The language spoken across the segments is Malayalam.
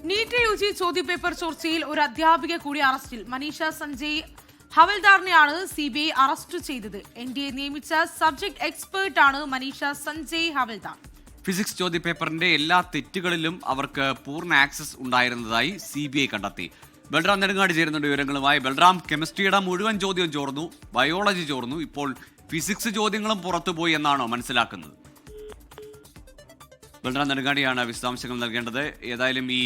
നീറ്റ് യുജി ചോദ്യപേപ്പർ ചോർച്ചയിൽ ഒരു അധ്യാപിക കൂടി അറസ്റ്റിൽ. മനീഷ സഞ്ജയ് ഹവൽദാറിനെയാണ് സിബിഐ അറസ്റ്റ് ചെയ്തത്. എൻഡിഎ നിയമിച്ച സബ്ജക്ട് എക്സ്പേർട്ടാണ് മനീഷ സഞ്ജയ് ഹവൽദാർ. ഫിസിക്സ് ചോദ്യപേപ്പറിന്റെ എല്ലാ തെറ്റുകളിലും അവർക്ക് പൂർണ്ണ ആക്സസ് ഉണ്ടായിരുന്നതായി സിബിഐ കണ്ടെത്തി. ബൽറാം നെടുങ്ങാടി ചേരുന്നുണ്ട് വിവരങ്ങളുമായി. ബൽറാം, കെമിസ്ട്രിയുടെ മുഴുവൻ ചോദ്യം ചോർന്നു, ബയോളജി ചോർന്നു, ഇപ്പോൾ ഫിസിക്സ് ചോദ്യങ്ങളും പുറത്തുപോയി എന്നാണോ മനസ്സിലാക്കുന്നത്? ബൽറാം നെടുങ്ങാടിയാണ് വിശദാംശങ്ങൾ നൽകേണ്ടത്. ഏതായാലും ഈ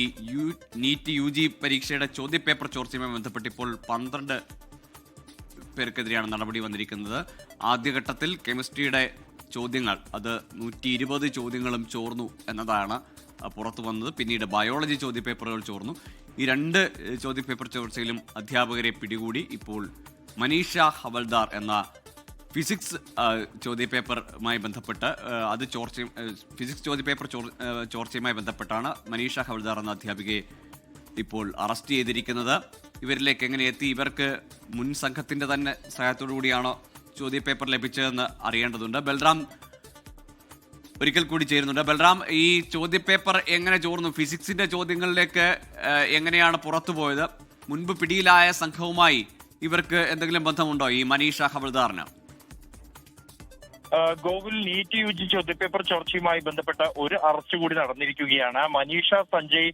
നീറ്റ് യുജി പരീക്ഷയുടെ ചോദ്യപേപ്പർ ചോർച്ചയുമായി ബന്ധപ്പെട്ട് ഇപ്പോൾ 12 പേർക്കെതിരെയാണ് നടപടി വന്നിരിക്കുന്നത്. ആദ്യഘട്ടത്തിൽ കെമിസ്ട്രിയുടെ ചോദ്യങ്ങൾ അത് 120 ചോദ്യങ്ങളും ചോർന്നു എന്നതാണ് പുറത്തു വന്നത്. പിന്നീട് ബയോളജി ചോദ്യപേപ്പറുകൾ ചോർന്നു. ഈ 2 ചോദ്യപേപ്പർ ചോർച്ചയിലും അധ്യാപകരെ പിടികൂടി. ഇപ്പോൾ മനീഷ ഹവൽദാർ എന്ന ഫിസിക്സ് ചോദ്യപേപ്പറുമായി ബന്ധപ്പെട്ട് ഫിസിക്സ് ചോദ്യപേപ്പർ ചോർച്ചയുമായി ബന്ധപ്പെട്ടാണ് മനീഷ ഹവൽദാർ എന്ന അധ്യാപികയെ ഇപ്പോൾ അറസ്റ്റ് ചെയ്തിരിക്കുന്നത്. ഇവരിലേക്ക് എങ്ങനെ എത്തി? ഇവർക്ക് മുൻ സംഘത്തിന്റെ തന്നെ സഹായത്തോടു കൂടിയാണോ ചോദ്യപേപ്പർ ലഭിച്ചതെന്ന് അറിയേണ്ടതുണ്ട്. ബൽറാം ഒരിക്കൽ കൂടി ചേരുന്നുണ്ട്. ബൽറാം, ഈ ചോദ്യപേപ്പർ എങ്ങനെ ചോർന്നു? ഫിസിക്സിന്റെ ചോദ്യങ്ങളിലേക്ക് എങ്ങനെയാണ് പുറത്തു പോയത്? മുൻപ് പിടിയിലായ സംഘവുമായി ഇവർക്ക് എന്തെങ്കിലും ബന്ധമുണ്ടോ ഈ മനീഷ ഹവൽദാറിന്? ഗോകുൽ, നീറ്റ് യുജി ചോദ്യപേപ്പർ ചോർച്ചയുമായി ബന്ധപ്പെട്ട ഒരു അറസ്റ്റ് കൂടി നടന്നിരിക്കുകയാണ്. മനീഷ സഞ്ജയ്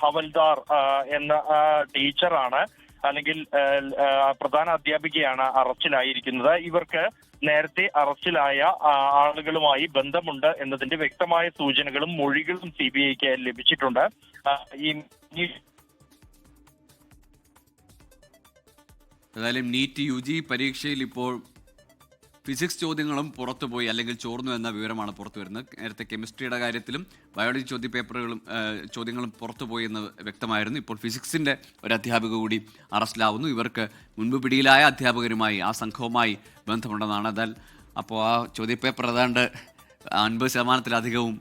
ഹവൽദാർ എന്ന ടീച്ചറാണ്, അല്ലെങ്കിൽ പ്രധാന അധ്യാപികയാണ് അറസ്റ്റിലായിരിക്കുന്നത്. ഇവർക്ക് നേരത്തെ അറസ്റ്റിലായ ആളുകളുമായി ബന്ധമുണ്ട് എന്നതിന്റെ വ്യക്തമായ സൂചനകളും മൊഴികളും സിബിഐക്ക് ലഭിച്ചിട്ടുണ്ട്. ഏതായാലും നീറ്റ് യുജി പരീക്ഷയിൽ ഇപ്പോൾ ഫിസിക്സ് ചോദ്യങ്ങളും പുറത്തുപോയി, അല്ലെങ്കിൽ ചോർന്നു എന്ന വിവരമാണ് പുറത്തു വരുന്നത്. നേരത്തെ കെമിസ്ട്രിയുടെ കാര്യത്തിലും ബയോളജി ചോദ്യങ്ങളും പുറത്തുപോയി എന്ന് വ്യക്തമായിരുന്നു. ഇപ്പോൾ ഫിസിക്സിന്റെ ഒരു അധ്യാപിക കൂടി അറസ്റ്റിലാവുന്നു. ഇവർക്ക് മുൻപ് പിടിയിലായ അധ്യാപകരുമായി, ആ സംഘവുമായി ബന്ധമുണ്ടെന്നാണ്. അപ്പോൾ ആ ചോദ്യപേപ്പർ ഏതാണ്ട് 50%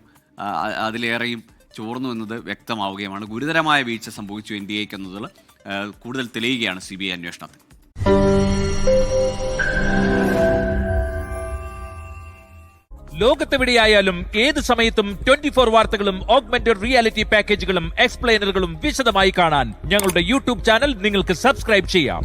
അതിലേറെയും ചോർന്നു എന്നത് വ്യക്തമാവുകയുമാണ്. ഗുരുതരമായ വീഴ്ച സംഭവിച്ചു എൻഡിഎക്ക് എന്നത് കൂടുതൽ തെളിയുകയാണ് സിബിഐ അന്വേഷണത്തിൽ. ലോകത്തെവിടെയായാലും ഏത് സമയത്തും 24 വാർത്തകളും ഓഗ്മെന്റഡ് റിയാലിറ്റി പാക്കേജുകളും എക്സ്പ്ലെയിനറുകളും വിശദമായി കാണാൻ ഞങ്ങളുടെ യൂട്യൂബ് ചാനൽ നിങ്ങൾക്ക് സബ്സ്ക്രൈബ് ചെയ്യാം.